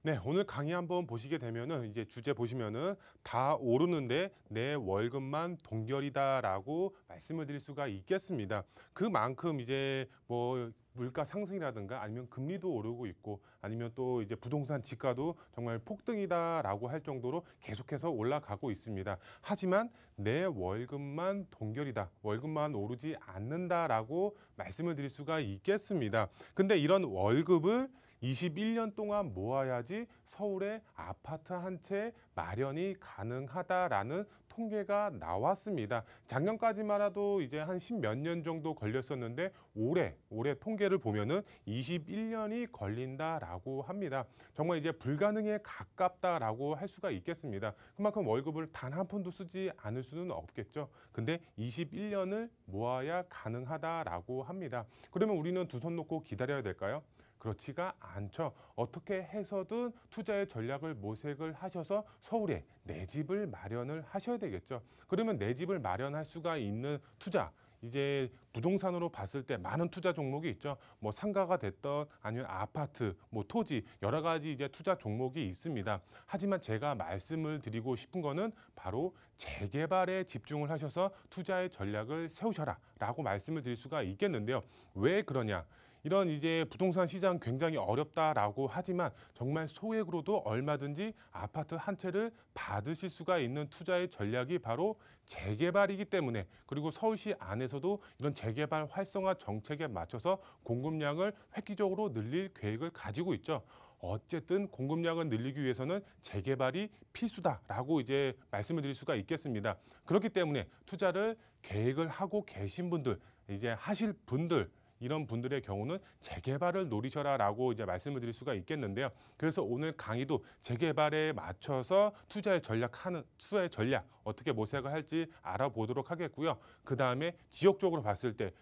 네, 오늘 강의 한번 보시게 되면은 이제 주제 보시면은 다 오르는데 내 월급만 동결이다라고 말씀을 드릴 수가 있겠습니다. 그만큼 이제 뭐 물가 상승이라든가 아니면 금리도 오르고 있고 아니면 또 이제 부동산 지가도 정말 폭등이다라고 할 정도로 계속해서 올라가고 있습니다. 하지만 내 월급만 동결이다, 월급만 오르지 않는다라고 말씀을 드릴 수가 있겠습니다. 근데 이런 월급을 21년 동안 모아야지 서울에 아파트 한 채 마련이 가능하다라는 통계가 나왔습니다. 작년까지만 해도 이제 한 10몇 년 정도 걸렸었는데 올해 통계를 보면은 21년이 걸린다라고 합니다. 정말 이제 불가능에 가깝다라고 할 수가 있겠습니다. 그만큼 월급을 단 한 푼도 쓰지 않을 수는 없겠죠. 근데 21년을 모아야 가능하다라고 합니다. 그러면 우리는 두 손 놓고 기다려야 될까요? 그렇지가 않죠. 어떻게 해서든 투자의 전략을 모색을 하셔서 서울에 내 집을 마련을 하셔야 되겠죠. 그러면 내 집을 마련할 수가 있는 투자, 이제 부동산으로 봤을 때 많은 투자 종목이 있죠. 뭐 상가가 됐던 아니면 아파트, 뭐 토지 여러 가지 이제 투자 종목이 있습니다. 하지만 제가 말씀을 드리고 싶은 거는 바로 재개발에 집중을 하셔서 투자의 전략을 세우셔라라고 말씀을 드릴 수가 있겠는데요. 왜 그러냐? 이런 이제 부동산 시장 굉장히 어렵다라고 하지만 정말 소액으로도 얼마든지 아파트 한 채를 받으실 수가 있는 투자의 전략이 바로 재개발이기 때문에, 그리고 서울시 안에서도 이런 재개발 활성화 정책에 맞춰서 공급량을 획기적으로 늘릴 계획을 가지고 있죠. 어쨌든 공급량을 늘리기 위해서는 재개발이 필수다라고 이제 말씀을 드릴 수가 있겠습니다. 그렇기 때문에 투자를 계획을 하고 계신 분들, 이제 하실 분들, 이런 분들의 경우는 재개발을 노리셔라라고 이제 말씀을 드릴 수가 있겠는데요. 그래서 오늘 강의도 재개발에 맞춰서 투자의 전략 어떻게 모색을 할지 알아보도록 하겠고요. 그 다음에 지역적으로 봤을 때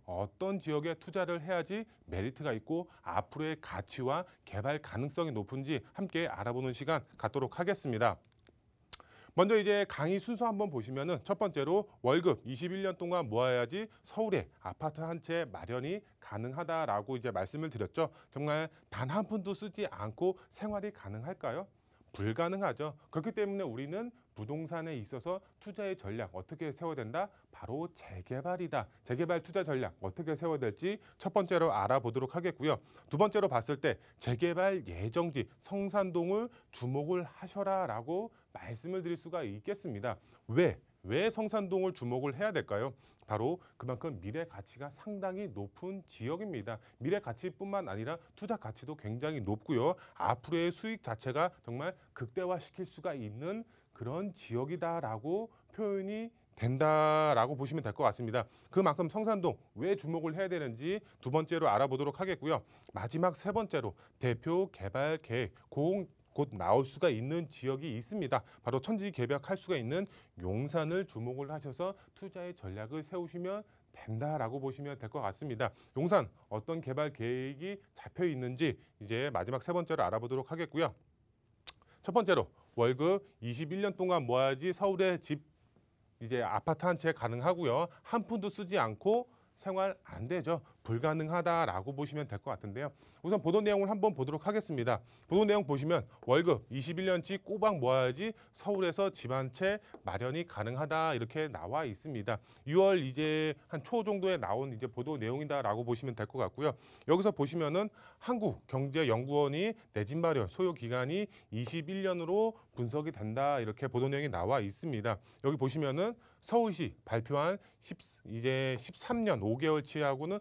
어떤 지역에 투자를 해야지 메리트가 있고 앞으로의 가치와 개발 가능성이 높은지 함께 알아보는 시간 갖도록 하겠습니다. 먼저 이제 강의 순서 한번 보시면은 첫 번째로 월급 21년 동안 모아야지 서울에 아파트 한 채 마련이 가능하다라고 이제 말씀을 드렸죠. 정말 단 한 푼도 쓰지 않고 생활이 가능할까요? 불가능하죠. 그렇기 때문에 우리는 부동산에 있어서 투자의 전략 어떻게 세워야 된다? 바로 재개발이다. 재개발 투자 전략 어떻게 세워야 될지 첫 번째로 알아보도록 하겠고요. 두 번째로 봤을 때 재개발 예정지 성산동을 주목을 하셔라라고 말씀을 드릴 수가 있겠습니다. 왜 성산동을 주목을 해야 될까요? 바로 그만큼 미래 가치가 상당히 높은 지역입니다. 미래 가치뿐만 아니라 투자 가치도 굉장히 높고요. 앞으로의 수익 자체가 정말 극대화시킬 수가 있는 그런 지역이다라고 표현이 된다라고 보시면 될 것 같습니다. 그만큼 성산동 왜 주목을 해야 되는지 두 번째로 알아보도록 하겠고요. 마지막 세 번째로 대표 개발 계획 곧 나올 수가 있는 지역이 있습니다. 바로 천지개벽할 수가 있는 용산을 주목을 하셔서 투자의 전략을 세우시면 된다라고 보시면 될 것 같습니다. 용산 어떤 개발 계획이 잡혀 있는지 이제 마지막 세 번째로 알아보도록 하겠고요. 첫 번째로 월급 21년 동안 모아야지 서울에 집 이제 아파트 한 채 가능하고요. 한 푼도 쓰지 않고 생활 안 되죠. 불가능하다라고 보시면 될 것 같은데요. 우선 보도 내용을 한번 보도록 하겠습니다. 보도 내용 보시면 월급 21년치 꼬박 모아야지 서울에서 집 한 채 마련이 가능하다 이렇게 나와 있습니다. 6월 이제 한 초 정도에 나온 이제 보도 내용이다라고 보시면 될 것 같고요. 여기서 보시면은 한국경제연구원이 내 집 마련 소요 기간이 21년으로 분석이 된다 이렇게 보도 내용이 나와 있습니다. 여기 보시면은 서울시 발표한 이제 13년 5개월치하고는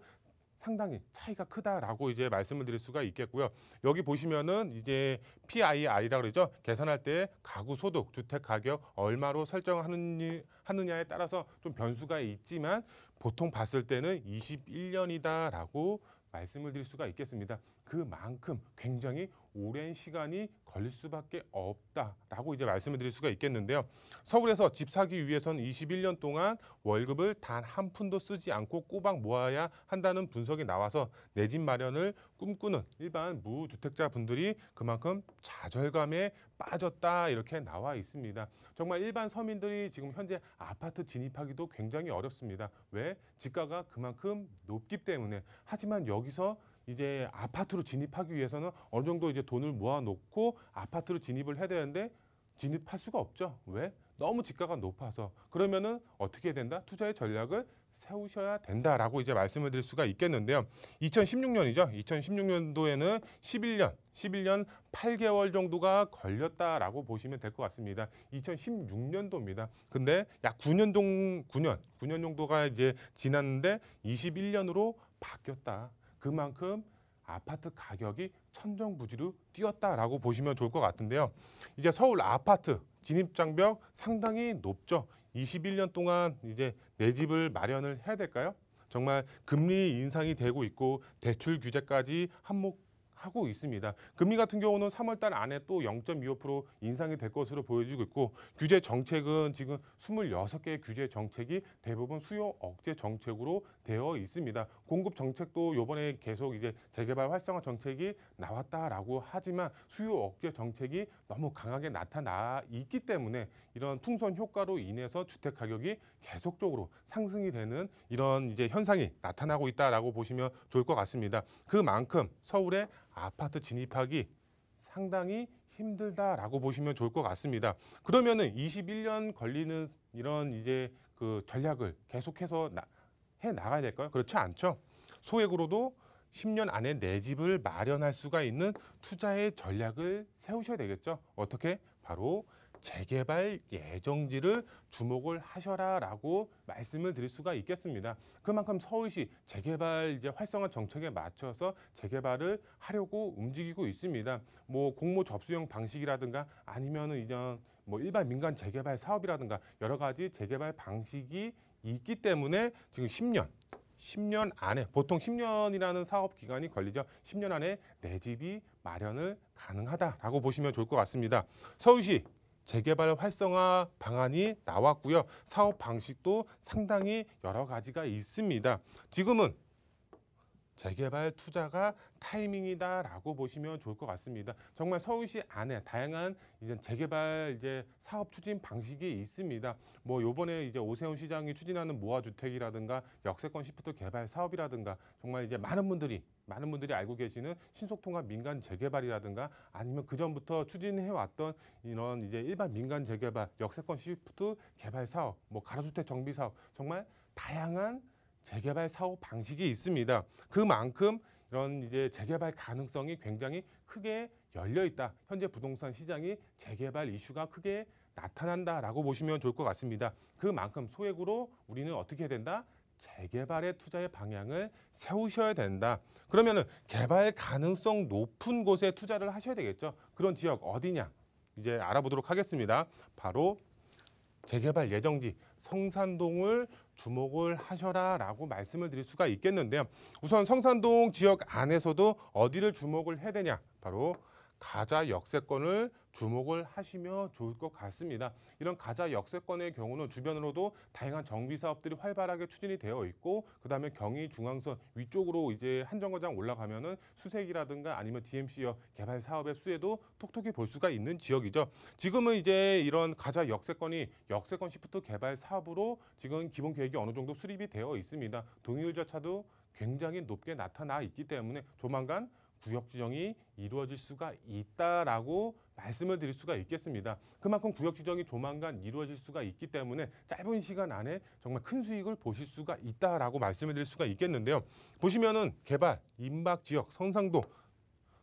상당히 차이가 크다라고 이제 말씀을 드릴 수가 있겠고요. 여기 보시면은 이제 PIR이라고 그러죠. 계산할 때 가구 소득, 주택 가격 얼마로 설정하느냐에 따라서 좀 변수가 있지만 보통 봤을 때는 21년이다라고 말씀을 드릴 수가 있겠습니다. 그만큼 굉장히 오랜 시간이 걸릴 수밖에 없다라고 이제 말씀을 드릴 수가 있겠는데요. 서울에서 집 사기 위해서는 21년 동안 월급을 단 한 푼도 쓰지 않고 꼬박 모아야 한다는 분석이 나와서 내 집 마련을 꿈꾸는 일반 무주택자 분들이 그만큼 좌절감에 빠졌다 이렇게 나와 있습니다. 정말 일반 서민들이 지금 현재 아파트 진입하기도 굉장히 어렵습니다. 왜? 집가가 그만큼 높기 때문에. 하지만 여기서 이제 아파트로 진입하기 위해서는 어느 정도 이제 돈을 모아놓고 아파트로 진입을 해야 되는데 진입할 수가 없죠. 왜? 너무 지가가 높아서. 그러면은 어떻게 해야 된다? 투자의 전략을 세우셔야 된다라고 이제 말씀을 드릴 수가 있겠는데요. 2016년이죠. 2016년도에는 11년 8개월 정도가 걸렸다라고 보시면 될 것 같습니다. 2016년도입니다. 근데 약 9년 정도가 이제 지났는데 21년으로 바뀌었다. 그만큼 아파트 가격이 천정부지로 뛰었다라고 보시면 좋을 것 같은데요. 이제 서울 아파트 진입장벽 상당히 높죠. 21년 동안 이제 내 집을 마련을 해야 될까요? 정말 금리 인상이 되고 있고 대출 규제까지 한몫하고 있습니다. 금리 같은 경우는 3월 달 안에 또 0.25% 인상이 될 것으로 보여지고 있고 규제 정책은 지금 26개의 규제 정책이 대부분 수요 억제 정책으로 되어 있습니다. 공급 정책도 이번에 계속 이제 재개발 활성화 정책이 나왔다라고 하지만 수요 억제 정책이 너무 강하게 나타나 있기 때문에 이런 풍선 효과로 인해서 주택 가격이 계속적으로 상승이 되는 이런 이제 현상이 나타나고 있다라고 보시면 좋을 것 같습니다. 그만큼 서울에 아파트 진입하기 상당히 힘들다라고 보시면 좋을 것 같습니다. 그러면은 21년 걸리는 이런 이제 그 전략을 계속해서 해 나가야 될까요? 그렇지 않죠. 소액으로도 10년 안에 내 집을 마련할 수가 있는 투자의 전략을 세우셔야 되겠죠. 어떻게? 바로 재개발 예정지를 주목을 하셔라라고 말씀을 드릴 수가 있겠습니다. 그만큼 서울시 재개발 이제 활성화 정책에 맞춰서 재개발을 하려고 움직이고 있습니다. 뭐 공모 접수형 방식이라든가 아니면은 이제 뭐 일반 민간 재개발 사업이라든가 여러 가지 재개발 방식이 있기 때문에 지금 10년 안에 보통 10년이라는 사업 기간이 걸리죠. 10년 안에 내 집이 마련을 가능하다라고 보시면 좋을 것 같습니다. 서울시 재개발 활성화 방안이 나왔고요. 사업 방식도 상당히 여러 가지가 있습니다. 지금은 재개발 투자가 타이밍이다라고 보시면 좋을 것 같습니다. 정말 서울시 안에 다양한 이제 재개발 이제 사업 추진 방식이 있습니다. 뭐 요번에 이제 오세훈 시장이 추진하는 모아주택이라든가 역세권 시프트 개발 사업이라든가 정말 이제 많은 분들이 알고 계시는 신속통합 민간 재개발이라든가 아니면 그 전부터 추진해 왔던 이런 이제 일반 민간 재개발 역세권 시프트 개발 사업, 뭐 가로주택 정비 사업 정말 다양한 재개발 사업 방식이 있습니다. 그만큼 이런 이제 재개발 가능성이 굉장히 크게 열려 있다. 현재 부동산 시장이 재개발 이슈가 크게 나타난다라고 보시면 좋을 것 같습니다. 그만큼 소액으로 우리는 어떻게 해야 된다? 재개발의 투자의 방향을 세우셔야 된다. 그러면은 개발 가능성 높은 곳에 투자를 하셔야 되겠죠. 그런 지역 어디냐? 이제 알아보도록 하겠습니다. 바로 재개발 예정지 성산동을 주목을 하셔라라고 말씀을 드릴 수가 있겠는데요. 우선 성산동 지역 안에서도 어디를 주목을 해야 되냐? 바로 가자 역세권을 주목을 하시면 좋을 것 같습니다. 이런 가자 역세권의 경우는 주변으로도 다양한 정비 사업들이 활발하게 추진이 되어 있고 그다음에 경의 중앙선 위쪽으로 이제 한정거장 올라가면은 수색이라든가 아니면 DMC역 개발 사업의 수혜도 톡톡히 볼 수가 있는 지역이죠. 지금은 이제 이런 가자 역세권이 역세권 시프트 개발 사업으로 지금 기본 계획이 어느 정도 수립이 되어 있습니다. 동의율 절차도 굉장히 높게 나타나 있기 때문에 조만간 구역 지정이 이루어질 수가 있다라고 말씀을 드릴 수가 있겠습니다. 그만큼 구역 지정이 조만간 이루어질 수가 있기 때문에 짧은 시간 안에 정말 큰 수익을 보실 수가 있다라고 말씀을 드릴 수가 있겠는데요. 보시면은 개발, 임박 지역, 성산동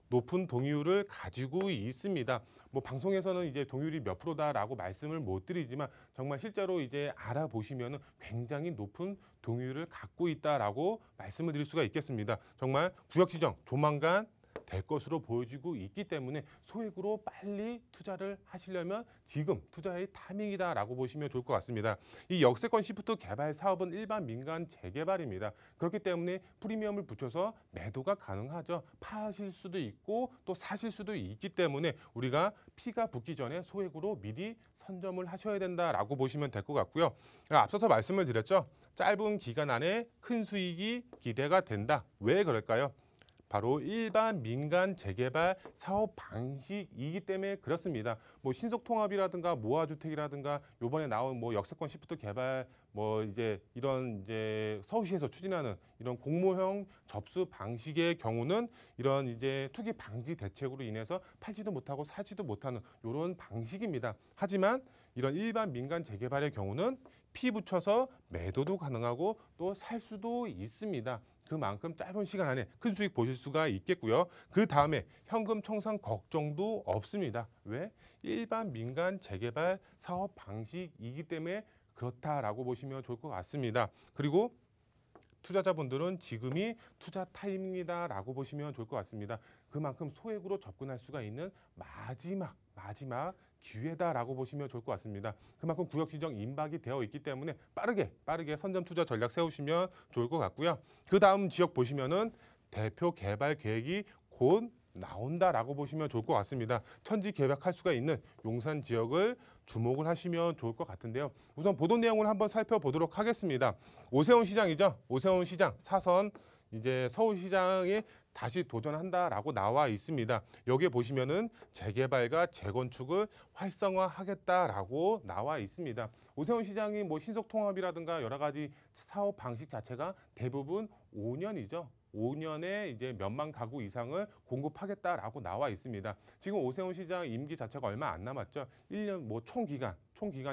높은 동의율을 가지고 있습니다. 뭐 방송에서는 이제 동의율이 몇 프로다라고 말씀을 못 드리지만 정말 실제로 이제 알아보시면은 굉장히 높은 동의율을 갖고 있다라고 말씀을 드릴 수가 있겠습니다. 정말 구역 지정 조만간 될 것으로 보여지고 있기 때문에 소액으로 빨리 투자를 하시려면 지금 투자의 타이밍이다라고 보시면 좋을 것 같습니다. 이 역세권 시프트 개발 사업은 일반 민간 재개발입니다. 그렇기 때문에 프리미엄을 붙여서 매도가 가능하죠. 파실 수도 있고 또 사실 수도 있기 때문에 우리가 피가 붙기 전에 소액으로 미리 선점을 하셔야 된다라고 보시면 될 것 같고요. 앞서서 말씀을 드렸죠. 짧은 기간 안에 큰 수익이 기대가 된다. 왜 그럴까요? 바로 일반 민간 재개발 사업 방식이기 때문에 그렇습니다. 뭐 신속통합이라든가 모아주택이라든가 요번에 나온 뭐 역세권 시프트 개발 뭐 이제 이런 이제 서울시에서 추진하는 이런 공모형 접수 방식의 경우는 이런 이제 투기 방지 대책으로 인해서 팔지도 못하고 사지도 못하는 이런 방식입니다. 하지만 이런 일반 민간 재개발의 경우는 피 붙여서 매도도 가능하고 또 살 수도 있습니다. 그만큼 짧은 시간 안에 큰 수익 보실 수가 있겠고요. 그 다음에 현금 청산 걱정도 없습니다. 왜? 일반 민간 재개발 사업 방식이기 때문에 그렇다라고 보시면 좋을 것 같습니다. 그리고 투자자분들은 지금이 투자 타임이다라고 보시면 좋을 것 같습니다. 그만큼 소액으로 접근할 수가 있는 마지막 기회다라고 보시면 좋을 것 같습니다. 그만큼 구역지정 임박이 되어 있기 때문에 빠르게 선점 투자 전략 세우시면 좋을 것 같고요. 그 다음 지역 보시면은 대표 개발 계획이 곧 나온다라고 보시면 좋을 것 같습니다. 천지 개박할 수가 있는 용산 지역을 주목을 하시면 좋을 것 같은데요. 우선 보도 내용을 한번 살펴보도록 하겠습니다. 오세훈 시장이죠. 오세훈 시장 사선 이제 서울시장에 다시 도전한다라고 나와 있습니다. 여기에 보시면은 재개발과 재건축을 활성화하겠다라고 나와 있습니다. 오세훈 시장이 뭐 신속통합이라든가 여러 가지 사업 방식 자체가 대부분 5년이죠. 5년에 이제 몇만 가구 이상을 공급하겠다라고 나와 있습니다. 지금 오세훈 시장 임기 자체가 얼마 안 남았죠. 1년 뭐 총 기간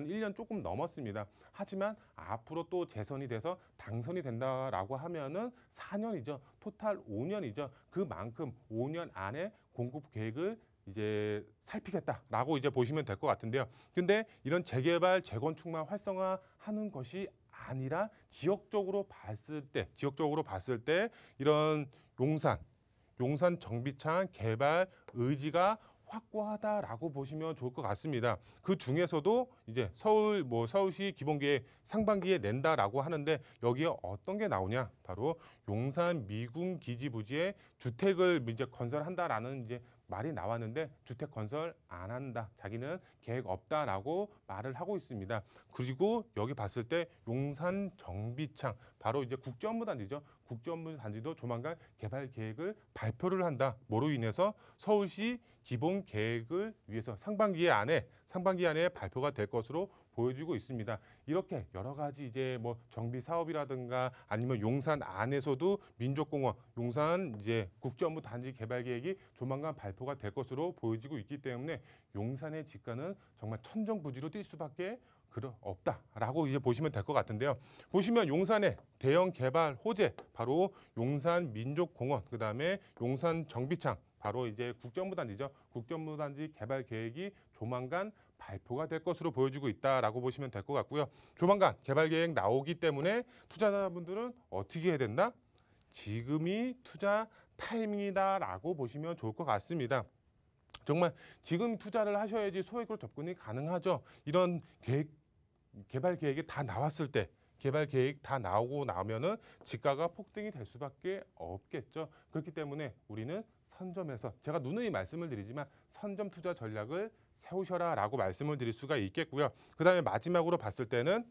1년 조금 넘었습니다. 하지만 앞으로 또 재선이 돼서 당선이 된다라고 하면은 4년이죠. 토탈 5년이죠. 그만큼 5년 안에 공급 계획을 이제 살피겠다라고 이제 보시면 될 것 같은데요. 근데 이런 재개발, 재건축만 활성화하는 것이 아니라 지역적으로 봤을 때 이런 용산 정비창 개발 의지가 확고하다라고 보시면 좋을 것 같습니다. 그 중에서도 이제 서울시 기본계획 상반기에 낸다라고 하는데 여기에 어떤 게 나오냐? 바로 용산 미군 기지 부지에 주택을 이제 건설한다라는 이제 말이 나왔는데 주택 건설 안 한다. 자기는 계획 없다라고 말을 하고 있습니다. 그리고 여기 봤을 때 용산 정비창 바로 이제 국제업무단지죠. 국제업무단지도 조만간 개발 계획을 발표를 한다. 뭐로 인해서 서울시 기본 계획을 위해서 상반기 안에 발표가 될 것으로 보여지고 있습니다. 이렇게 여러 가지 이제 뭐 정비 사업이라든가 아니면 용산 안에서도 민족공원, 용산 이제 국제업무단지 개발 계획이 조만간 발표가 될 것으로 보여지고 있기 때문에 용산의 집가는 정말 천정부지로 뛸 수밖에 없다라고 이제 보시면 될 것 같은데요. 보시면 용산의 대형 개발 호재 바로 용산 민족공원, 그다음에 용산 정비창 바로 이제 국정무단지죠. 국정무단지 개발 계획이 조만간 발표가 될 것으로 보여지고 있다라고 보시면 될 것 같고요. 조만간 개발 계획 나오기 때문에 투자자분들은 어떻게 해야 된다? 지금이 투자 타이밍이다라고 보시면 좋을 것 같습니다. 정말 지금 투자를 하셔야지 소액으로 접근이 가능하죠. 이런 개발 계획이 다 나왔을 때 개발 계획 다 나오고 나면은 지가가 폭등이 될 수밖에 없겠죠. 그렇기 때문에 우리는 선점에서 제가 누누이 말씀을 드리지만 선점 투자 전략을 세우셔라라고 말씀을 드릴 수가 있겠고요. 그다음에 마지막으로 봤을 때는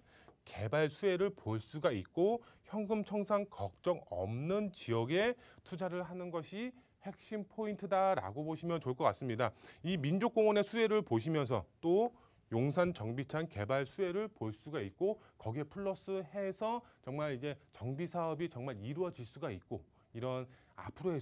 개발 수혜를 볼 수가 있고 현금 청산 걱정 없는 지역에 투자를 하는 것이 핵심 포인트다라고 보시면 좋을 것 같습니다. 이 민족공원의 수혜를 보시면서 또 용산 정비창 개발 수혜를 볼 수가 있고 거기에 플러스해서 정말 이제 정비 사업이 정말 이루어질 수가 있고 이런 앞으로의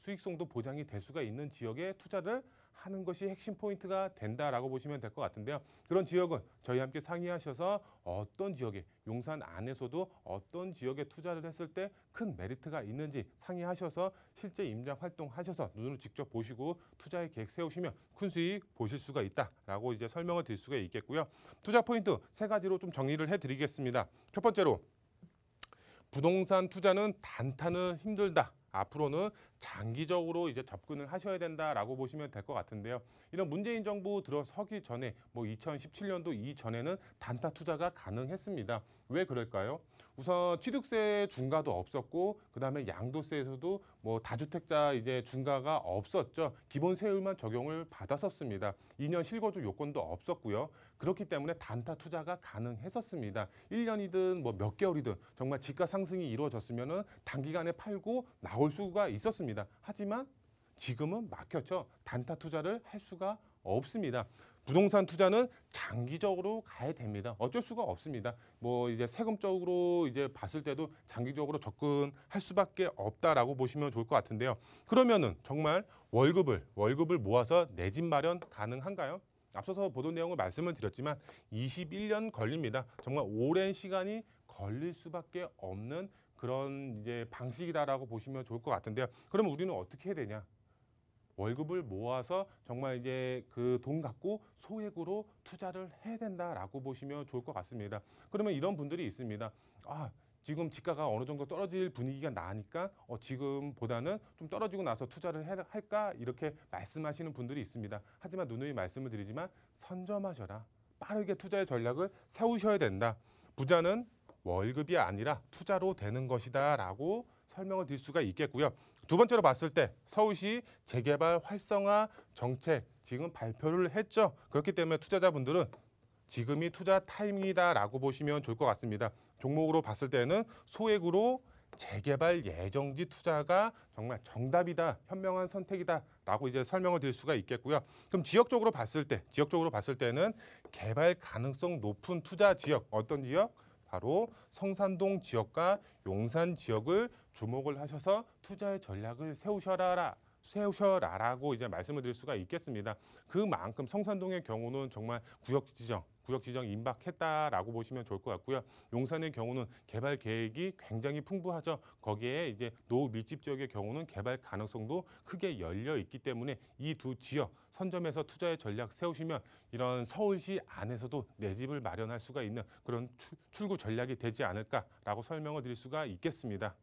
수익성도 보장이 될 수가 있는 지역에 투자를 하는 것이 핵심 포인트가 된다라고 보시면 될 것 같은데요. 그런 지역은 저희와 함께 상의하셔서 어떤 지역에 용산 안에서도 어떤 지역에 투자를 했을 때 큰 메리트가 있는지 상의하셔서 실제 임장 활동하셔서 눈으로 직접 보시고 투자의 계획 세우시면 큰 수익 보실 수가 있다라고 이제 설명을 드릴 수가 있겠고요. 투자 포인트 3가지로 좀 정리를 해드리겠습니다. 첫 번째로 부동산 투자는 단타는 힘들다. 앞으로는 장기적으로 이제 접근을 하셔야 된다라고 보시면 될 것 같은데요. 이런 문재인 정부 들어서기 전에 뭐 2017년도 이전에는 단타 투자가 가능했습니다. 왜 그럴까요? 우선 취득세 중과도 없었고 그다음에 양도세에서도 뭐 다주택자 이제 중과가 없었죠. 기본 세율만 적용을 받았었습니다. 2년 실거주 요건도 없었고요. 그렇기 때문에 단타 투자가 가능했었습니다. 1년이든 뭐 몇 개월이든 정말 지가 상승이 이루어졌으면은 단기간에 팔고 나올 수가 있었습니다. 있었습니다. 하지만 지금은 막혔죠. 단타 투자를 할 수가 없습니다. 부동산 투자는 장기적으로 가야 됩니다. 어쩔 수가 없습니다. 뭐 이제 세금적으로 이제 봤을 때도 장기적으로 접근할 수밖에 없다라고 보시면 좋을 것 같은데요. 그러면은 정말 월급을 모아서 내 집 마련 가능한가요? 앞서서 보도 내용을 말씀을 드렸지만 21년 걸립니다. 정말 오랜 시간이 걸릴 수밖에 없는 그런 이제 방식이다라고 보시면 좋을 것 같은데요. 그러면 우리는 어떻게 해야 되냐? 월급을 모아서 정말 이제 그 돈 갖고 소액으로 투자를 해야 된다라고 보시면 좋을 것 같습니다. 그러면 이런 분들이 있습니다. 지금 지가가 어느 정도 떨어질 분위기가 나니까 지금보다는 좀 떨어지고 나서 투자를 할까 이렇게 말씀하시는 분들이 있습니다. 하지만 누누이 말씀을 드리지만 선점하셔라. 빠르게 투자의 전략을 세우셔야 된다. 부자는 월급이 아니라 투자로 되는 것이다 라고 설명을 드릴 수가 있겠고요. 두 번째로 봤을 때 서울시 재개발 활성화 정책 지금 발표를 했죠. 그렇기 때문에 투자자분들은 지금이 투자 타임이다라고 보시면 좋을 것 같습니다. 종목으로 봤을 때는 소액으로 재개발 예정지 투자가 정말 정답이다, 현명한 선택이다라고 이제 설명을 드릴 수가 있겠고요. 그럼 지역적으로 봤을 때는 개발 가능성 높은 투자 지역 어떤 지역? 바로 성산동 지역과 용산 지역을 주목을 하셔서 투자의 전략을 세우셔라라고 이제 말씀을 드릴 수가 있겠습니다. 그만큼 성산동의 경우는 정말 구역 지정 임박했다라고 보시면 좋을 것 같고요. 용산의 경우는 개발 계획이 굉장히 풍부하죠. 거기에 이제 노밀집 지역의 경우는 개발 가능성도 크게 열려 있기 때문에 이 두 지역 선점해서 투자의 전략 세우시면 이런 서울시 안에서도 내 집을 마련할 수가 있는 그런 출구 전략이 되지 않을까라고 설명을 드릴 수가 있겠습니다.